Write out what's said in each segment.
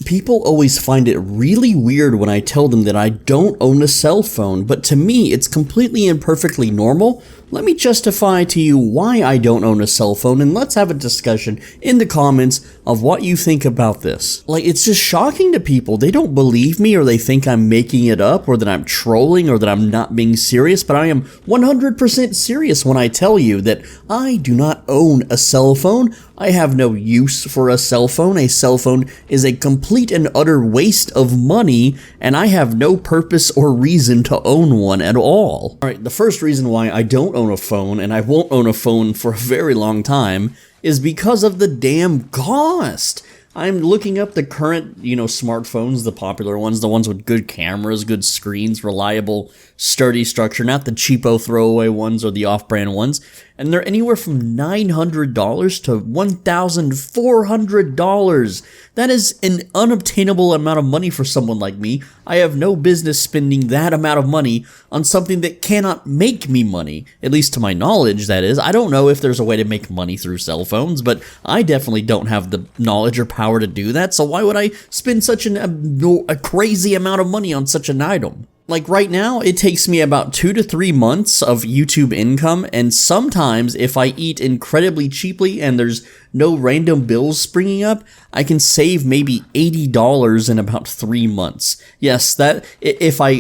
People always find it really weird when I tell them that I don't own a cell phone, but to me, it's completely and perfectly normal. Let me justify to you why I don't own a cell phone, and let's have a discussion in the comments of what you think about this. Like, it's just shocking to people. They don't believe me, or they think I'm making it up, or that I'm trolling, or that I'm not being serious, but I am 100% serious when I tell you that I do not own a cell phone. I have no use for a cell phone. A cell phone is a complete and utter waste of money, and I have no purpose or reason to own one at all. Alright, the first reason why I don't own a phone, and I won't own a phone for a very long time, is because of the damn cost. I'm looking up the current, smartphones, the popular ones, the ones with good cameras, good screens, reliable, sturdy structure, not the cheapo throwaway ones or the off-brand ones, and they're anywhere from $900 to $1,400. That is an unobtainable amount of money for someone like me. I have no business spending that amount of money on something that cannot make me money, at least to my knowledge, that is. I don't know if there's a way to make money through cell phones, but I definitely don't have the knowledge or power to do that, so why would I spend such a crazy amount of money on such an item? Like right now, it takes me about 2 to 3 months of YouTube income, and sometimes if I eat incredibly cheaply and there's no random bills springing up, I can save maybe $80 in about 3 months. Yes, that if I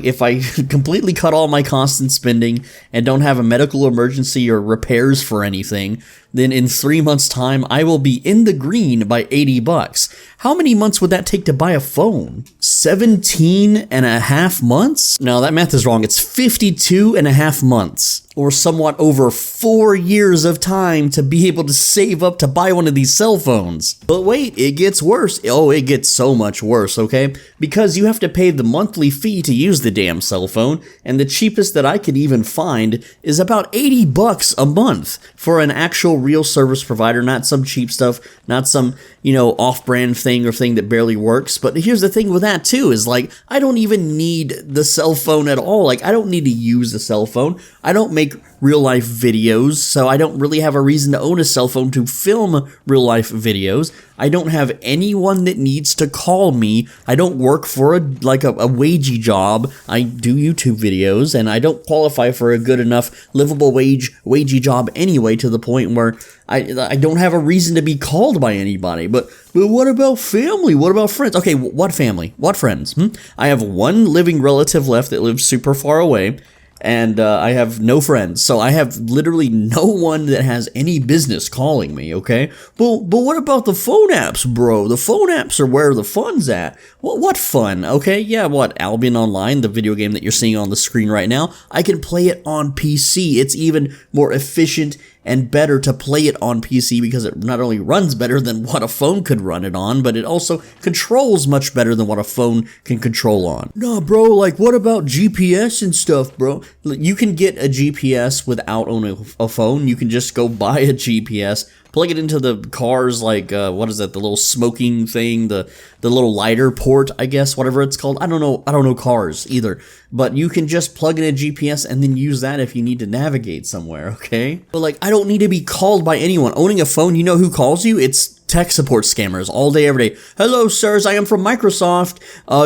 completely cut all my constant spending and don't have a medical emergency or repairs for anything, then in 3 months' time, I will be in the green by $80. How many months would that take to buy a phone? 17 and a half months? No, that math is wrong. It's 52 and a half months, or somewhat over 4 years of time to be able to save up to buy one of these cell phones. But wait, it gets worse. Oh, it gets so much worse, okay? Because you have to pay the monthly fee to use the damn cell phone, and the cheapest that I could even find is about $80 a month for an actual real service provider, not some cheap stuff, not some, off-brand thing or thing that barely works. But here's the thing with that too, is like, I don't even need the cell phone at all. Like, I don't need to use a cell phone. I don't make real life videos, so I don't really have a reason to own a cell phone to film real life videos. I don't have anyone that needs to call me. I don't work for a wagey job. I do YouTube videos, and I don't qualify for a good enough livable wagey job anyway, to the point where I don't have a reason to be called by anybody. But what about family? What about friends? Okay, what family? What friends? I have one living relative left that lives super far away, and I have no friends, so I have literally no one that has any business calling me, okay? But what about the phone apps, bro? The phone apps are where the fun's at. What fun, okay? Yeah, what, Albion Online, the video game that you're seeing on the screen right now, I can play it on PC. It's even more efficient and better to play it on PC because it not only runs better than what a phone could run it on, but it also controls much better than what a phone can control on. Nah, bro, like, what about GPS and stuff, bro? You can get a GPS without owning a phone. You can just go buy a GPS, plug it into the car's, like, what is that, the little smoking thing, the little lighter port, I guess, whatever it's called. I don't know cars either, but you can just plug in a GPS and then use that if you need to navigate somewhere, okay? But like, I don't need to be called by anyone. Owning a phone, you know who calls you? It's tech support scammers all day, every day. Hello, sirs, I am from Microsoft.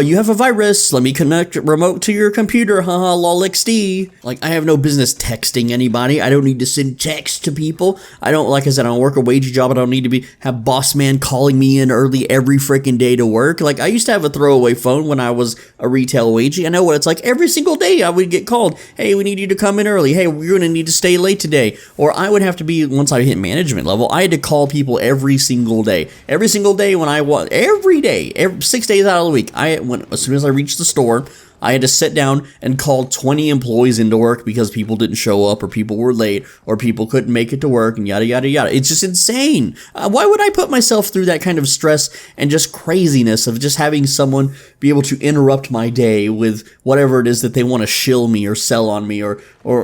You have a virus. Let me connect remote to your computer. Haha, lolxd. Like, I have no business texting anybody. I don't need to send texts to people. Like I said, I don't work a wage job. I don't need to have boss man calling me in early every freaking day to work. Like, I used to have a throwaway phone when I was a retail wagey. I know what it's like. Every single day I would get called. Hey, we need you to come in early. Hey, we're going to need to stay late today. Or I would have to be, once I hit management level, I had to call people every single day. Every single day when I was, every day, 6 days out of the week, as soon as I reached the store, I had to sit down and call 20 employees into work because people didn't show up, or people were late, or people couldn't make it to work, and yada, yada, yada. It's just insane. Why would I put myself through that kind of stress and just craziness of just having someone be able to interrupt my day with whatever it is that they want to shill me or sell on me, or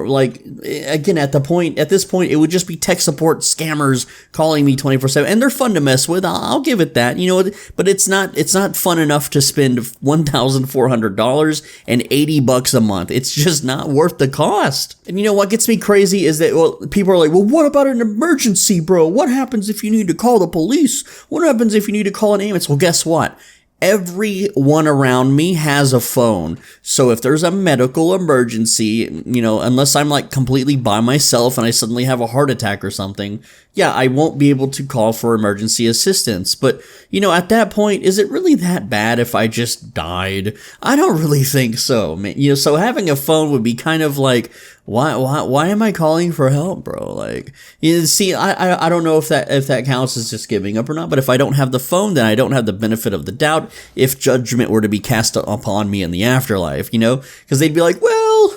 like, again, at this point, it would just be tech support scammers calling me 24/7, and they're fun to mess with. I'll give it that, but it's not fun enough to spend $1,400 and $80 a month. It's just not worth the cost. And you know what gets me crazy is that, people are like, well, what about an emergency, bro? What happens if you need to call the police? What happens if you need to call an ambulance? Well, guess what? Everyone around me has a phone. So if there's a medical emergency, unless I'm like completely by myself and I suddenly have a heart attack or something, yeah, I won't be able to call for emergency assistance. But, at that point, is it really that bad if I just died? I don't really think so, man. So having a phone would be kind of like, why am I calling for help, bro? Like, see, I don't know if that counts as just giving up or not, but if I don't have the phone, then I don't have the benefit of the doubt if judgment were to be cast upon me in the afterlife, because they'd be like, well,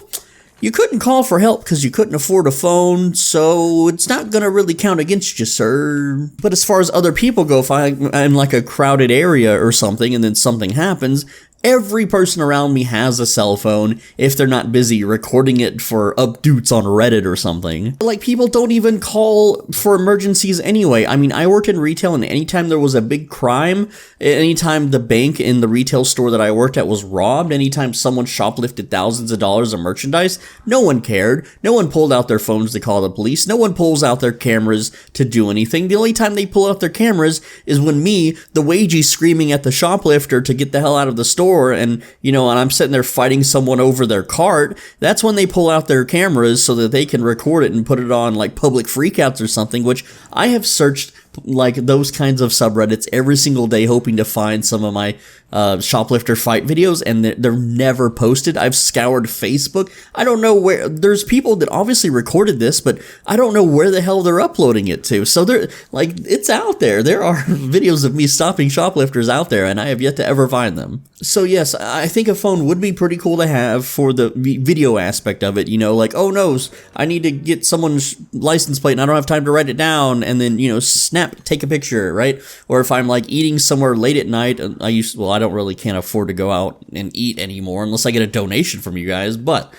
you couldn't call for help because you couldn't afford a phone, so it's not going to really count against you, sir. But as far as other people go, if I'm in like a crowded area or something and then something happens, every person around me has a cell phone if they're not busy recording it for updates on Reddit or something. Like, people don't even call for emergencies anyway. I mean, I worked in retail, and anytime there was a big crime, anytime the bank in the retail store that I worked at was robbed, anytime someone shoplifted thousands of dollars of merchandise, no one cared. No one pulled out their phones to call the police. No one pulls out their cameras to do anything. The only time they pull out their cameras is when me, the wagey, screaming at the shoplifter to get the hell out of the store, and I'm sitting there fighting someone over their cart. That's when they pull out their cameras so that they can record it and put it on like public freakouts or something, which I have searched like those kinds of subreddits every single day hoping to find some of my shoplifter fight videos, and they're never posted. I've scoured Facebook. I don't know where. There's people that obviously recorded this, but I don't know where the hell they're uploading it to. So they're like, it's out there. There are videos of me stopping shoplifters out there, and I have yet to ever find them. So yes, I think a phone would be pretty cool to have for the video aspect of it. Like, oh no, I need to get someone's license plate and I don't have time to write it down, and then snap, take a picture, right? Or if I'm like eating somewhere late at night, I can't afford to go out and eat anymore unless I get a donation from you guys, but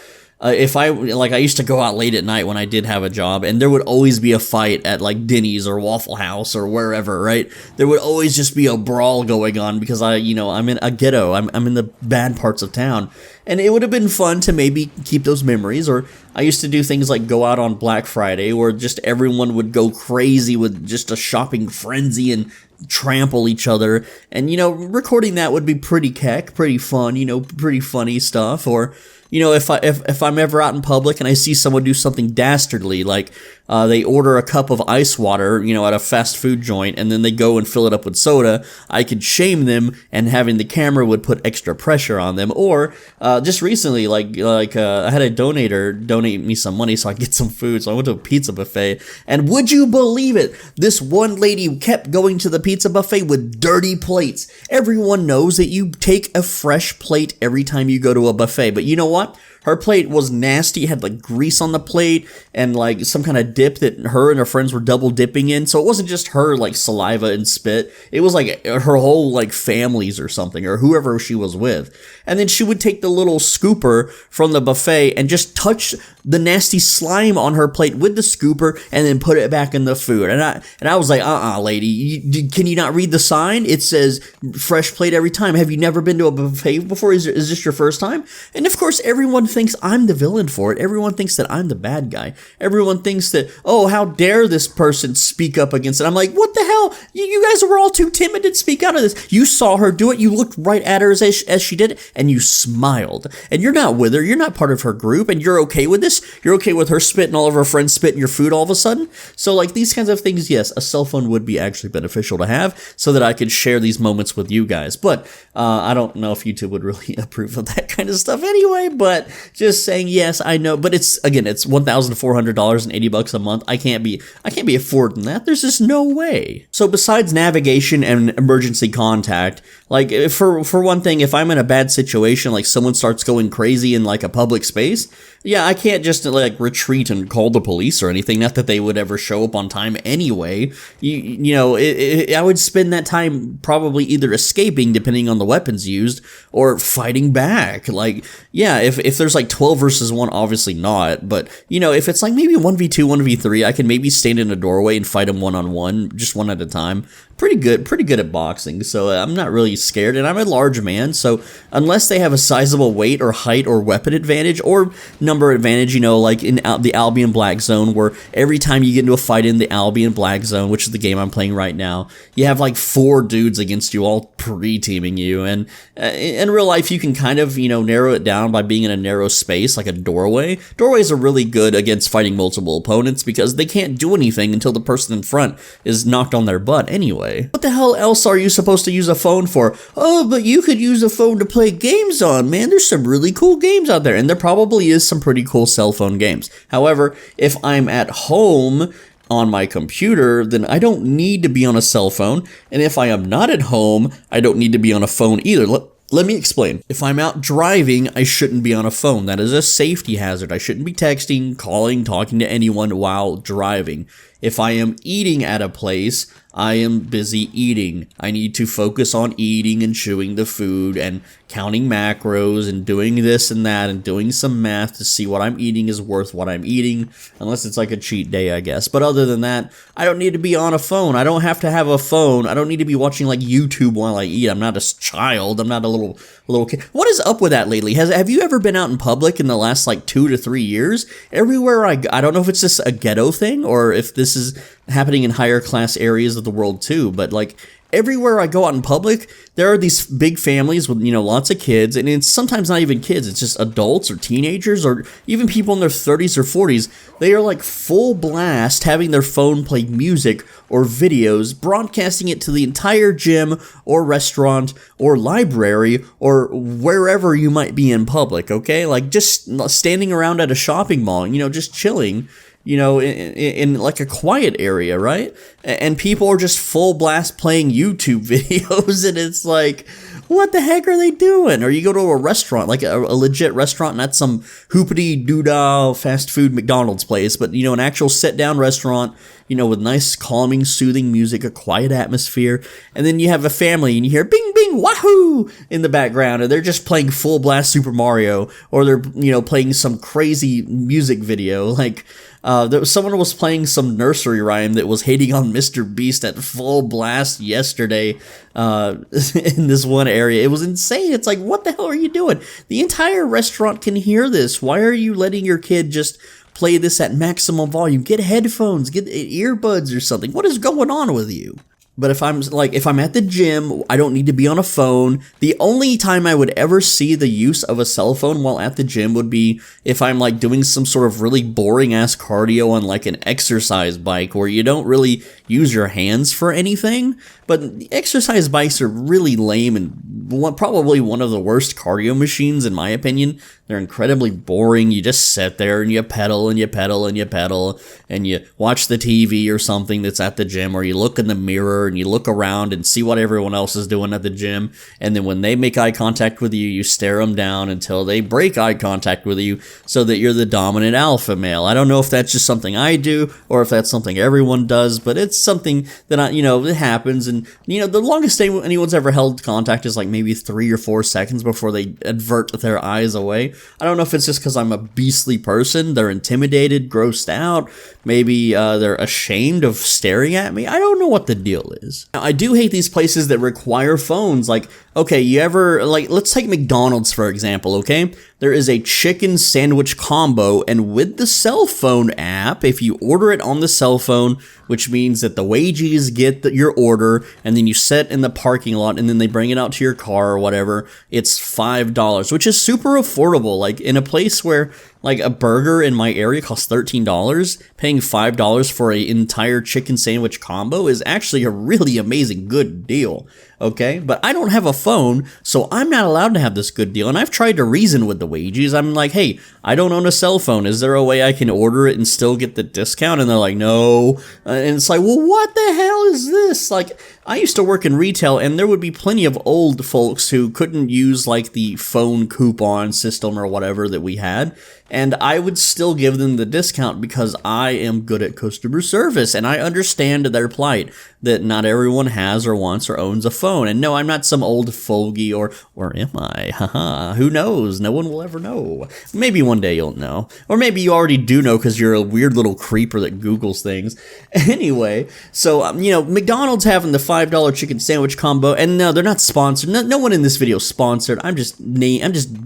if I used to go out late at night when I did have a job, and there would always be a fight at like Denny's or Waffle House or wherever, right? There would always just be a brawl going on because I'm in a ghetto. I'm in the bad parts of town, and it would have been fun to maybe keep those memories. Or I used to do things like go out on Black Friday, where just everyone would go crazy with just a shopping frenzy and trample each other, and recording that would be pretty pretty fun, pretty funny stuff. Or if I'm ever out in public and I see someone do something dastardly, like they order a cup of ice water, at a fast food joint, and then they go and fill it up with soda, I could shame them, and having the camera would put extra pressure on them. Or just recently, I had a donator donate me some money so I could get some food, so I went to a pizza buffet, and would you believe it? This one lady kept going to the pizza buffet with dirty plates. Everyone knows that you take a fresh plate every time you go to a buffet, but you know what? Her plate was nasty. It had like grease on the plate and like some kind of dip that her and her friends were double dipping in. So it wasn't just her like saliva and spit. It was like her whole like families or something, or whoever she was with. And then she would take the little scooper from the buffet and just touch the nasty slime on her plate with the scooper and then put it back in the food. And I was like, lady, can you not read the sign? It says fresh plate every time. Have you never been to a buffet before? Is this your first time? And of course, everyone thinks I'm the villain for it. Everyone thinks that I'm the bad guy. Everyone thinks that, oh, how dare this person speak up against it. I'm like, what the hell? You guys were all too timid to speak out of this. You saw her do it. You looked right at her as she did it, and you smiled. And you're not with her. You're not part of her group, and you're okay with this. You're okay with her spitting all of her friends spit in your food all of a sudden. So like these kinds of things, yes, a cell phone would be actually beneficial to have so that I could share these moments with you guys. But I don't know if YouTube would really approve of that kind of stuff anyway, but just saying, yes, I know, but it's $1,400 and $80 a month. I can't be affording that. There's just no way. So besides navigation and emergency contact, like for one thing, if I'm in a bad situation, like someone starts going crazy in like a public space, yeah, I can't just like retreat and call the police or anything. Not that they would ever show up on time anyway. I would spend that time probably either escaping, depending on the weapons used, or fighting back. Like, yeah, if there's like 12 versus 1, obviously not. But, if it's like maybe 1v2, 1v3, I can maybe stand in a doorway and fight them one-on-one, just one at a time. pretty good at boxing, so I'm not really scared, and I'm a large man, so unless they have a sizable weight or height or weapon advantage or number advantage, like in the Albion Black Zone, where every time you get into a fight in the Albion Black Zone, which is the game I'm playing right now, you have like 4 dudes against you, all pre-teaming you, and in real life you can kind of, narrow it down by being in a narrow space, like a doorway. Doorways are really good against fighting multiple opponents because they can't do anything until the person in front is knocked on their butt anyway. What the hell else are you supposed to use a phone for? Oh, but you could use a phone to play games on, man. There's some really cool games out there, and there probably is some pretty cool cell phone games. However, if I'm at home on my computer, then I don't need to be on a cell phone, and if I am not at home, I don't need to be on a phone either. Let me explain. If I'm out driving, I shouldn't be on a phone. That is a safety hazard. I shouldn't be texting, calling, talking to anyone while driving. If I am eating at a place, I am busy eating. I need to focus on eating and chewing the food and counting macros and doing this and that and doing some math to see what I'm eating is worth what I'm eating, unless it's like a cheat day, I guess. But other than that, I don't need to be on a phone. I don't have to have a phone. I don't need to be watching like YouTube while I eat. I'm not a child. I'm not a little kid. What is up with that lately? Have you ever been out in public in the last like 2 to 3 years? Everywhere I don't know if it's just a ghetto thing or if this is happening in higher class areas of the world too, but like everywhere I go out in public, there are these big families with, lots of kids, and it's sometimes not even kids, it's just adults or teenagers or even people in their 30s or 40s. They are like full blast having their phone play music or videos, broadcasting it to the entire gym or restaurant or library or wherever you might be in public, okay? Like just standing around at a shopping mall, just chilling. In like a quiet area, right? And people are just full blast playing YouTube videos, and it's like, what the heck are they doing? Or you go to a restaurant, like a legit restaurant, not some hoopity doodah fast food McDonald's place, but an actual sit down restaurant, with nice calming, soothing music, a quiet atmosphere, and then you have a family and you hear bing bing wahoo in the background, and they're just playing full blast Super Mario, or they're playing some crazy music video like. Someone was playing some nursery rhyme that was hating on Mr. Beast at full blast yesterday in this one area. It was insane. It's like, what the hell are you doing? The entire restaurant can hear this. Why are you letting your kid just play this at maximum volume? Get headphones, get earbuds or something. What is going on with you? But if I'm at the gym, I don't need to be on a phone. The only time I would ever see the use of a cell phone while at the gym would be if I'm like doing some sort of really boring ass cardio on like an exercise bike where you don't really use your hands for anything. But the exercise bikes are really lame and probably one of the worst cardio machines in my opinion. They're incredibly boring. You just sit there and you pedal and you pedal and you pedal and you watch the TV or something that's at the gym, or you look in the mirror and you look around and see what everyone else is doing at the gym. And then when they make eye contact with you, you stare them down until they break eye contact with you so that you're the dominant alpha male. I don't know if that's just something I do or if that's something everyone does, but it's something that it happens. And the longest day anyone's ever held contact is like maybe 3 or 4 seconds before they avert their eyes away. I don't know if it's just because I'm a beastly person, they're intimidated, grossed out, maybe they're ashamed of staring at me. I don't know what the deal is. Now, I do hate these places that require phones. Like, okay, let's take McDonald's for example, okay? There is a chicken sandwich combo, and with the cell phone app, if you order it on the cell phone, which means that the wages get your order, and then you sit in the parking lot, and then they bring it out to your car or whatever, it's $5, which is super affordable. Like, in a place where, like, a burger in my area costs $13, paying $5 for an entire chicken sandwich combo is actually a really amazing good deal. Okay, but I don't have a phone, so I'm not allowed to have this good deal. And I've tried to reason with the wages. I'm like, hey, I don't own a cell phone. Is there a way I can order it and still get the discount? And they're like, no. And it's like, well, what the hell is this? Like, I used to work in retail, and there would be plenty of old folks who couldn't use like the phone coupon system or whatever that we had. And I would still give them the discount because I am good at customer service and I understand their plight. that not everyone has or wants or owns a phone. And no, I'm not some old fogey, or am I? Haha, who knows? No one will ever know. Maybe one day you'll know. Or maybe you already do know because you're a weird little creeper that Googles things. Anyway, so, McDonald's having the $5 chicken sandwich combo, and no, they're not sponsored. No one in this video is sponsored. I'm just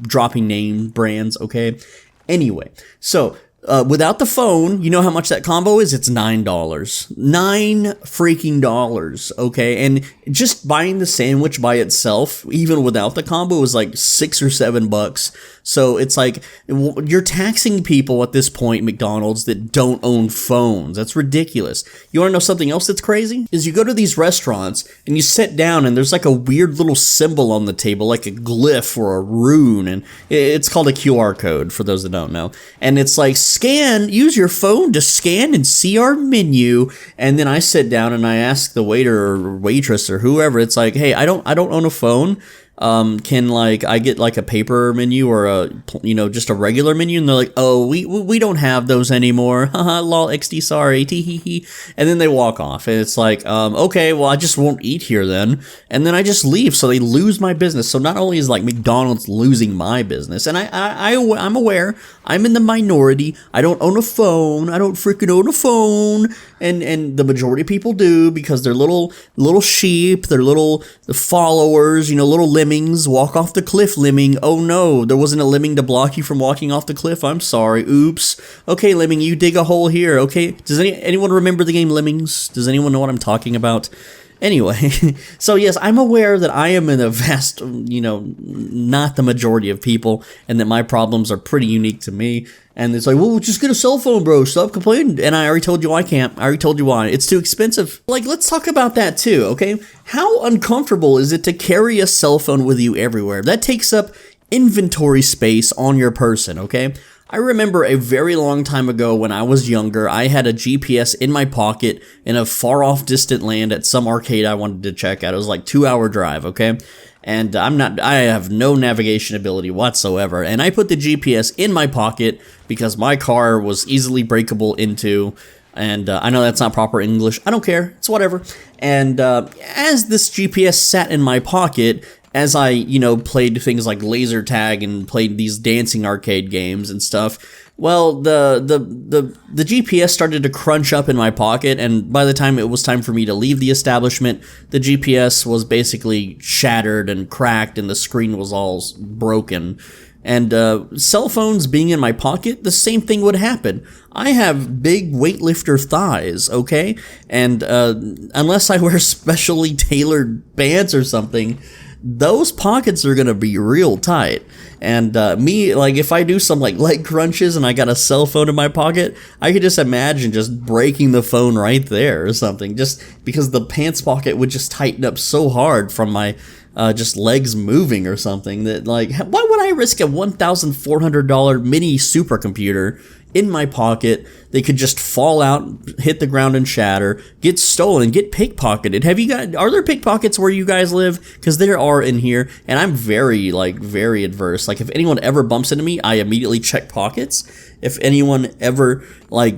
dropping name brands, okay? Anyway, so without the phone, you know how much that combo is? It's $9. $9 freaking dollars, okay? And just buying the sandwich by itself, even without the combo, is like $6 or $7. So it's like, you're taxing people at this point, McDonald's, that don't own phones. That's ridiculous. You want to know something else that's crazy? Is you go to these restaurants and you sit down and there's like a weird little symbol on the table, like a glyph or a rune, and it's called a QR code for those that don't know. And it's like, use your phone to scan and see our menu. And then I sit down and I ask the waiter or waitress or whoever, it's like, hey, I don't own a phone. Can I get like a paper menu or just a regular menu? And they're like, oh, we don't have those anymore. Haha, lol, XD, sorry, tee. And then they walk off, and it's like, okay, well, I just won't eat here then. And then I just leave, so they lose my business. So not only is like McDonald's losing my business, and I'm aware, I'm in the minority. I don't own a phone. I don't freaking own a phone. And the majority of people do, because they're little sheep, they're little followers, little lemmings. Walk off the cliff, lemming. Oh no, there wasn't a lemming to block you from walking off the cliff. I'm sorry. Oops. Okay, lemming, you dig a hole here. Okay. Does anyone remember the game Lemmings? Does anyone know what I'm talking about? Anyway, so yes, I'm aware that I am in a vast, not the majority of people, and that my problems are pretty unique to me. And it's like, well, just get a cell phone, bro. Stop complaining. And I already told you I can't. I already told you why. It's too expensive. Like, let's talk about that too, okay? How uncomfortable is it to carry a cell phone with you everywhere? That takes up inventory space on your person, okay? I remember a very long time ago when I was younger, I had a GPS in my pocket in a far off distant land at some arcade I wanted to check out. It was like a 2-hour drive, okay? And I have no navigation ability whatsoever. And I put the GPS in my pocket because my car was easily breakable into. And I know that's not proper English. I don't care. It's whatever. And as this GPS sat in my pocket, as I, played things like laser tag and played these dancing arcade games and stuff, well, the GPS started to crunch up in my pocket, and by the time it was time for me to leave the establishment, the GPS was basically shattered and cracked, and the screen was all broken. And cell phones being in my pocket, the same thing would happen. I have big weightlifter thighs, okay? And unless I wear specially tailored pants or something, those pockets are gonna be real tight. And if I do some leg crunches and I got a cell phone in my pocket, I could just imagine just breaking the phone right there or something, just because the pants pocket would just tighten up so hard from my just legs moving or something, that why would I risk a $1,400 mini supercomputer in my pocket? They could just fall out, hit the ground and shatter, get stolen, get pickpocketed. Are there pickpockets where you guys live? Because there are in here, and I'm very adverse. If anyone ever bumps into me, I immediately check pockets. If anyone ever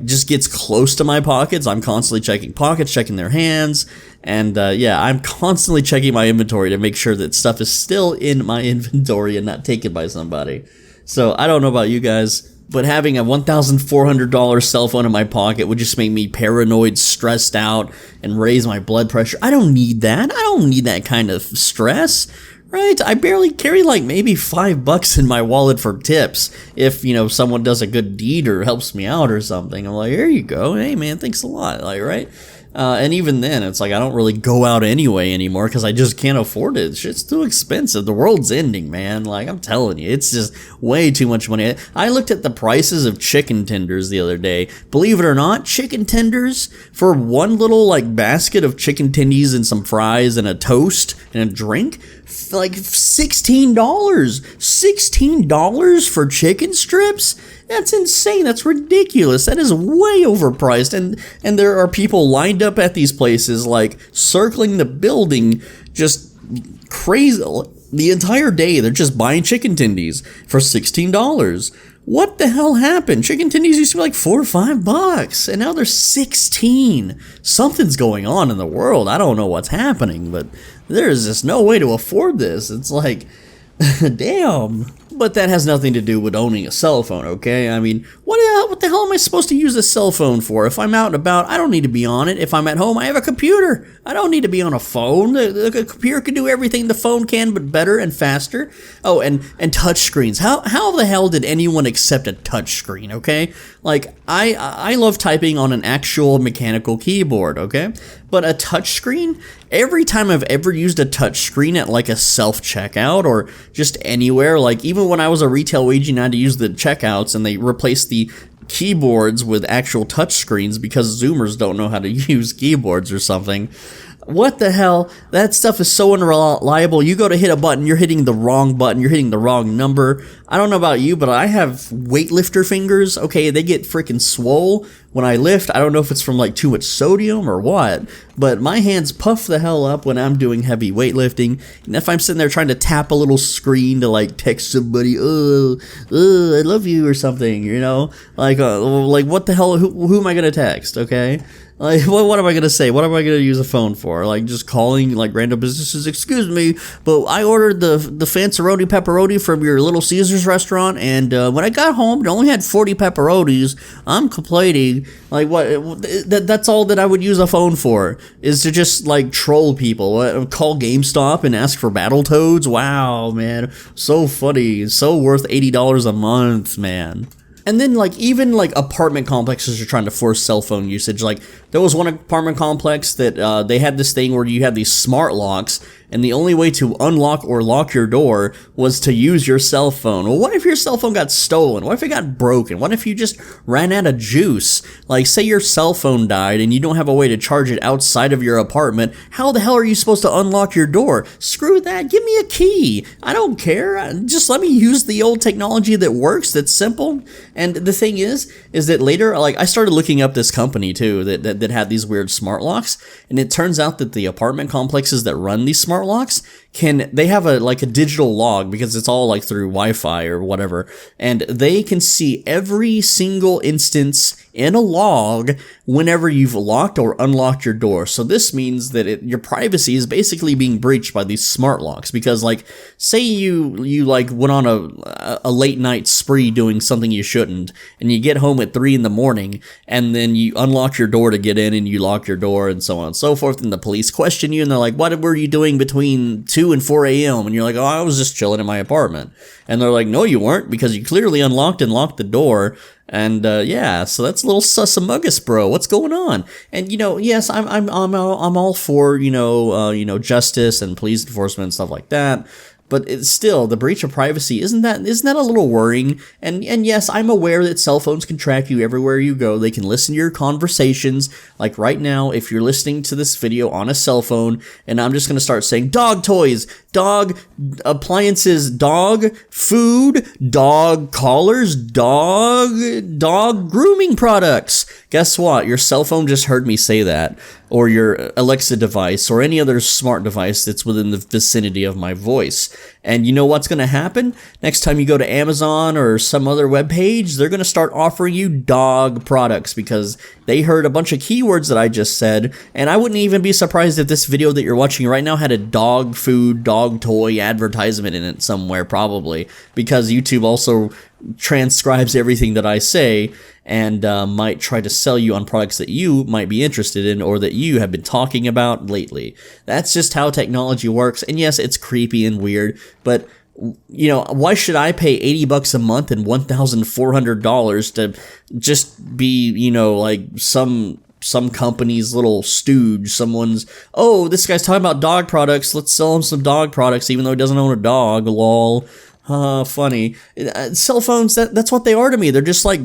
just gets close to my pockets, I'm constantly checking pockets, checking their hands. And I'm constantly checking my inventory to make sure that stuff is still in my inventory and not taken by somebody. So I don't know about you guys, but having a $1,400 cell phone in my pocket would just make me paranoid, stressed out, and raise my blood pressure. I don't need that. I don't need that kind of stress, right? I barely carry maybe $5 in my wallet for tips if, someone does a good deed or helps me out or something. I'm like, here you go. Hey, man, thanks a lot. Right? And even then, it's I don't really go out anyway anymore because I just can't afford it. Shit's too expensive. The world's ending, man. I'm telling you, it's just way too much money. I looked at the prices of chicken tenders the other day. Believe it or not, chicken tenders for one little basket of chicken tendies and some fries and a toast and a drink, $16. $16 for chicken strips? That's insane. That's ridiculous. That is way overpriced. And there are people lined up at these places, circling the building, just crazy. The entire day, they're just buying chicken tendies for $16. What the hell happened? Chicken tendies used to be like $4 or $5, and now they're 16. Something's going on in the world. I don't know what's happening, but there's just no way to afford this. It's like, damn. But that has nothing to do with owning a cell phone, okay? I mean, what the hell am I supposed to use a cell phone for? If I'm out and about, I don't need to be on it. If I'm at home, I have a computer. I don't need to be on a phone. The computer can do everything the phone can, but better and faster. Oh, and touch screens. How the hell did anyone accept a touch screen, okay? Like, I love typing on an actual mechanical keyboard, okay? But a touch screen, every time I've ever used a touch screen at like a self-checkout or just anywhere, like even when I was a retail agent, I had to use the checkouts and they replaced the keyboards with actual touch screens because Zoomers don't know how to use keyboards or something. What the hell? That stuff is so unreliable. You go to hit a button, you're hitting the wrong button, you're hitting the wrong number. I don't know about you, but I have weightlifter fingers. Okay, they get freaking swole when I lift. I don't know if it's from like too much sodium or what, but my hands puff the hell up when I'm doing heavy weightlifting. And if I'm sitting there trying to tap a little screen to like text somebody, I love you or something, you know? Like what the hell? Who am I gonna text? Okay. Like, what am I gonna say? What am I gonna use a phone for? Like, just calling, like, random businesses, excuse me, but I ordered the Fanceroni pepperoni from your Little Caesars restaurant, and when I got home, it only had 40 pepperonis. I'm complaining. Like, what? That's all that I would use a phone for, is to just, like, troll people. Call GameStop and ask for Battletoads? Wow, man. So funny. So worth $80 a month, man. And then, like, even, like, apartment complexes are trying to force cell phone usage. Like, there was one apartment complex that they had this thing where you had these smart locks, and the only way to unlock or lock your door was to use your cell phone. Well, what if your cell phone got stolen? What if it got broken? What if you just ran out of juice? Like, say your cell phone died and you don't have a way to charge it outside of your apartment. How the hell are you supposed to unlock your door? Screw that. Give me a key. I don't care. Just let me use the old technology that works, that's simple. And the thing is that later, like, I started looking up this company, too, that had these weird smart locks, and it turns out that the apartment complexes that run these smart locks they have a digital log, because it's all like through Wi-Fi or whatever, and they can see every single instance in a log whenever you've locked or unlocked your door. So this means that your privacy is basically being breached by these smart locks, because, like, say you like went on a late night spree doing something you shouldn't, and you get home at 3 a.m, and then you unlock your door to get in, and you lock your door, and so on and so forth, and the police question you, and they're like, what were you doing between 2 and 4 a.m? And you're like, oh, I was just chilling in my apartment. And they're like, no, you weren't, because you clearly unlocked and locked the door. And yeah, so that's a little sussamugus, bro. What's going on? And yes, I'm all for justice and police enforcement and stuff like that. But it's still, the breach of privacy, isn't that a little worrying? And yes, I'm aware that cell phones can track you everywhere you go. They can listen to your conversations. Like right now, if you're listening to this video on a cell phone, and I'm just going to start saying dog toys, dog appliances, dog food, dog collars, dog grooming products. Guess what? Your cell phone just heard me say that, or your Alexa device, or any other smart device that's within the vicinity of my voice. And you know what's going to happen? Next time you go to Amazon or some other web page, they're going to start offering you dog products, because they heard a bunch of keywords that I just said. And I wouldn't even be surprised if this video that you're watching right now had a dog food, dog toy advertisement in it somewhere, probably, because YouTube also transcribes everything that I say, and might try to sell you on products that you might be interested in, or that you have been talking about lately. That's just how technology works. And yes, it's creepy and weird, but why should I pay $80 a month and $1,400 to just be, like some company's little stooge? Someone's, oh, this guy's talking about dog products, let's sell him some dog products, even though he doesn't own a dog, lol. Funny. Cell phones, that's what they are to me. They're just like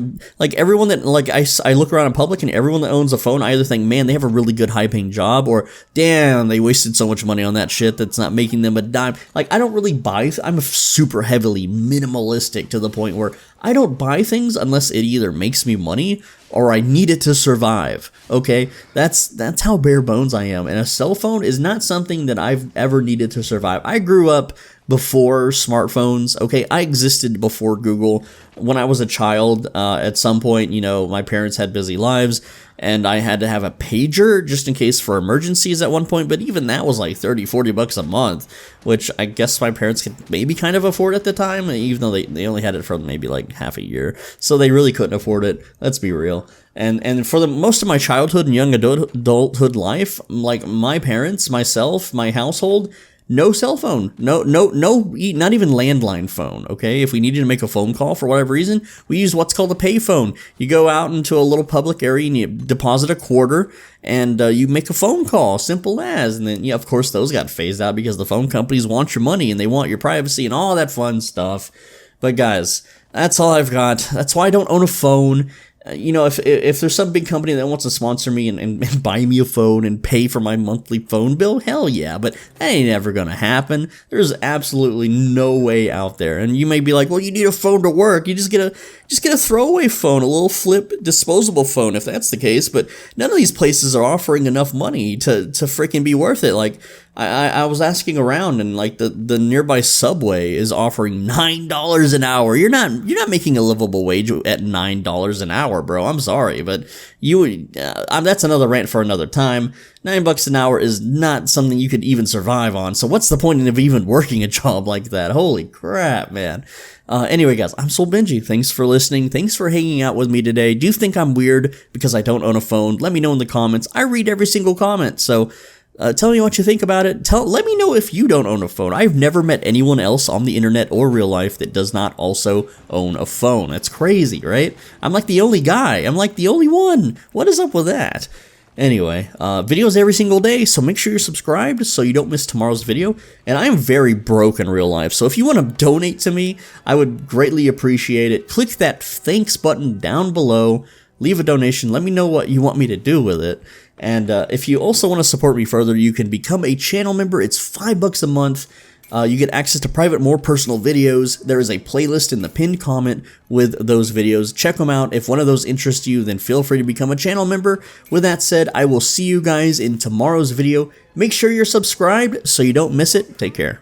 everyone that, like, I look around in public, and everyone that owns a phone, I either think, man, they have a really good high-paying job, or damn, they wasted so much money on that shit that's not making them a dime. Like, I don't really buy, I'm super heavily minimalistic to the point where I don't buy things unless it either makes me money or I need it to survive. Okay, that's how bare bones I am. And a cell phone is not something that I've ever needed to survive. I grew up before smartphones. Okay, I existed before Google. When I was a child, at some point, you know, my parents had busy lives, and I had to have a pager just in case for emergencies at one point, but even that was like 30, 40 bucks a month, which I guess my parents could maybe kind of afford at the time, even though they only had it for maybe like half a year, so they really couldn't afford it, let's be real. And for the most of my childhood and young adulthood life, like my parents, myself, my household, no cell phone, no, not even landline phone, okay? If we needed to make a phone call for whatever reason, we use what's called a pay phone. You go out into a little public area and you deposit a quarter, and you make a phone call, simple as. And then, yeah, of course, those got phased out because the phone companies want your money and they want your privacy and all that fun stuff. But guys, that's all I've got. That's why I don't own a phone. You know, if there's some big company that wants to sponsor me and buy me a phone and pay for my monthly phone bill, hell yeah, but that ain't ever gonna happen. There's absolutely no way out there. And you may be like, well, you need a phone to work. You just get a throwaway phone, a little flip disposable phone, if that's the case. But none of these places are offering enough money to freaking be worth it. Like, I was asking around, and like the nearby Subway is offering $9 an hour. You're not making a livable wage at $9 an hour, bro. I'm sorry, but that's another rant for another time. $9 an hour is not something you could even survive on. So what's the point of even working a job like that? Holy crap, man. Anyway, guys, I'm Soul Benji. Thanks for listening. Thanks for hanging out with me today. Do you think I'm weird because I don't own a phone? Let me know in the comments. I read every single comment, so tell me what you think about it. Let me know if you don't own a phone. I've never met anyone else on the internet or real life that does not also own a phone. That's crazy, right? I'm like the only guy. I'm like the only one. What is up with that? Anyway, videos every single day, so make sure you're subscribed so you don't miss tomorrow's video. And I am very broke in real life, so if you want to donate to me, I would greatly appreciate it. Click that thanks button down below, leave a donation, let me know what you want me to do with it. And if you also want to support me further, you can become a channel member. It's $5 a month. You get access to private, more personal videos. There is a playlist in the pinned comment with those videos. Check them out. If one of those interests you, then feel free to become a channel member. With that said, I will see you guys in tomorrow's video. Make sure you're subscribed so you don't miss it. Take care.